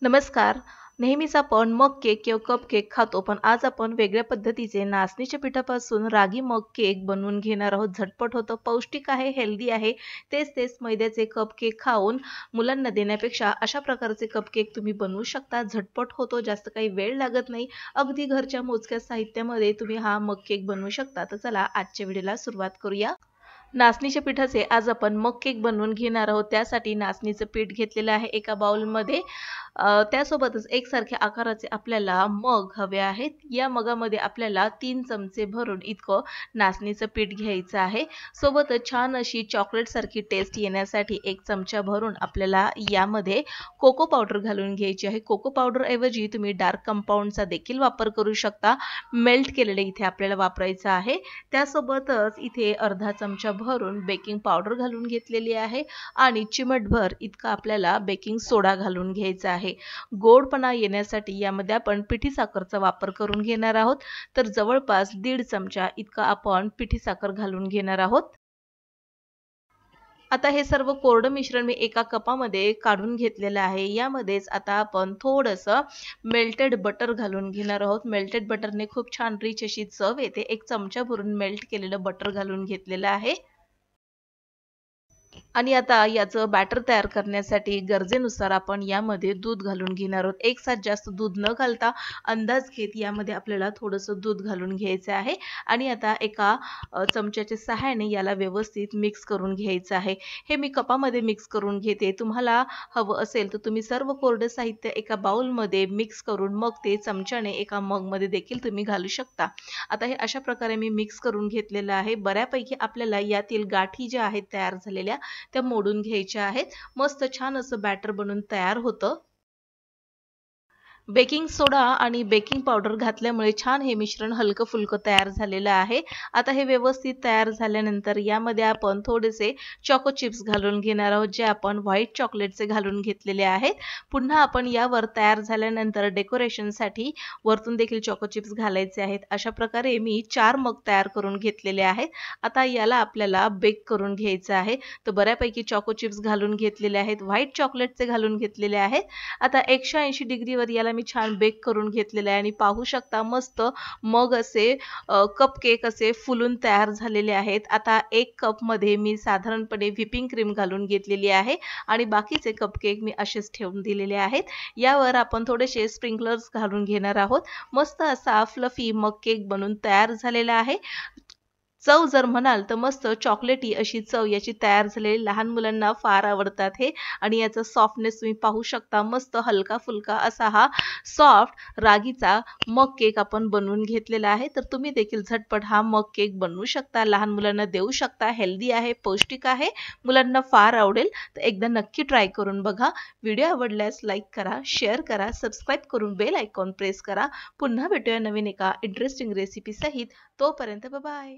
नमस्कार. नेहमीच आपण मग केक किंवा कप केक खातो, पण आज आपण वेगळ्या पद्धतीचे नाचणीच्या पिठापासून रागी मग केक बनवून घेणार आहोत. झटपट होतं, पौष्टिक आहे, हेल्दी आहे. तेच मैद्याचे कप केक खाऊन मुलांना देण्यापेक्षा अशा प्रकारचे कप केक तुम्ही बनवू शकता. झटपट होतो, जास्त काही वेळ लागत नाही. अगदी घरच्या मोजक्या साहित्यामध्ये तुम्ही हा मग केक बनवू शकता. तर चला आजच्या व्हिडिओला सुरुवात करूया. नाचणीच्या पिठाचे आज आपण मग केक बनवून घेणार आहोत. त्यासाठी नाचणीचं पीठ घेतलेलं आहे एका बाउलमध्ये. त्यासोबतच एकसारखे आकाराचे आपल्याला मग हवे आहेत. या मगामध्ये आपल्याला 3 चमचे भरून इतकं नाचणीचं पीठ घ्यायचं आहे. सोबतच छान अशी चॉकलेटसारखी टेस्ट येण्यासाठी 1 चमचा भरून आपल्याला यामध्ये कोको पावडर घालून घ्यायची आहे. कोको पावडर ऐवजी तुम्ही डार्क कंपाऊंडचा देखील वापर करू शकता. मेल्ट केलेले इथे आपल्याला वापरायचं आहे. त्यासोबतच इथे अर्धा चमचा भरून बेकिंग पावडर घालून घेतलेली आहे आणि चिमटभर इतका आपल्याला बेकिंग सोडा घालून घ्यायचा आहे. गोडपणा येण्यासाठी यामध्ये आपण पिठी साखरचा वापर करून घेणार आहोत. तर जवळपास 1.5 चमचा इतका आपण पिठी साखर घालून घेणार आहोत. आता हे सर्व कोरडं मिश्रण मी एका कपामध्ये काढून घेतलेलं आहे. यामध्येच आता आपण थोडंसं मेल्टेड बटर घालून घेणार आहोत. मेल्टेड बटरने खूप छान रिच अशी चव येते. 1 चमचा भरून मेल्ट केलेलं बटर घालून घेतलेलं आहे. आणि आता याचं बॅटर तयार करण्यासाठी गरजेनुसार आपण यामध्ये दूध घालून घेणार आहोत. एकसाथ जास्त दूध न घालता अंदाज घेत यामध्ये आपल्याला थोडंसं दूध घालून घ्यायचं आहे आणि आता एका चमच्याच्या सहाय्याने याला व्यवस्थित मिक्स करून घ्यायचं आहे. हे मी कपामध्ये मिक्स करून घेते. तुम्हाला हवं असेल तर तुम्ही सर्व कोरडे साहित्य एका बाउलमध्ये मिक्स करून मग ते चमच्याने एका मगमध्ये देखील तुम्ही घालू शकता. आता हे अशा प्रकारे मी मिक्स करून घेतलेलं आहे. बऱ्यापैकी आपल्याला यातील गाठी ज्या आहेत तयार झालेल्या त्या मोडून घ्यायच्या आहेत. मस्त छान असं बॅटर बनून तयार होतं. बेकिंग सोडा आणि बेकिंग पावडर घातल्यामुळे छान हे मिश्रण हलकं-फुलकं तयार झालेलं आहे. आता हे व्यवस्थित तयार झाल्यानंतर यामध्ये आपण थोडेसे चॉको चिप्स घालून घेणार आहोत, जे आपण व्हाईट चॉकलेटचे घालून घेतलेले आहेत. पुन्हा आपण यावर तयार झाल्यानंतर डेकोरेशनसाठी वरतून देखील चॉको चिप्स घालायचे आहेत. अशा प्रकारे मी 4 मग तयार करून घेतलेले आहेत. आता याला आपल्याला बेक करून घ्यायचं आहे. तर बऱ्यापैकी चॉको चिप्स घालून घेतलेले आहेत, व्हाईट चॉकलेटचे घालून घेतलेले आहेत. आता 180 डिग्रीवर याला मी छान बेक करून घेतलेलं आहे आणि पाहू शकता मस्त मग असे कपकेक असे फुलून तयार झालेले आहेत. आता 1 कपमध्ये मी साधारणपणे व्हिपिंग क्रीम घालून घेतलेली आहे आणि बाकीचे कपकेक मी असेच ठेवून दिलेले आहेत. यावर आपण थोडेसे स्प्रिंकलर्स घालून घेणार आहोत. मस्त असा फ्लफी मग केक बनून तयार झालेला आहे. चव जर म्हणाल तर मस्त चॉकलेटी अशी चव याची तयार झालेली. लहान मुलांना फार आवडतात हे आणि याचा सॉफ्टनेस तुम्ही पाहू शकता. मस्त हलका-फुलका असा हा सॉफ्ट रागीचा मग केक आपण बनवून घेतलेला आहे. तर तुम्ही देखील झटपट हा मग केक बनवू शकता. लहान मुलांना देऊ शकता. हेल्दी आहे, पौष्टिक आहे. मुलांना फार आवडेल. तर एकदा नक्की ट्राय करून बघा. व्हिडिओ आवडल्यास लाईक करा, शेअर करा, सबस्क्राईब करून बेल आयकॉन प्रेस करा. पुन्हा भेटूया नवीन एका इंटरेस्टिंग रेसिपी सहित. तोपर्यंत बाय.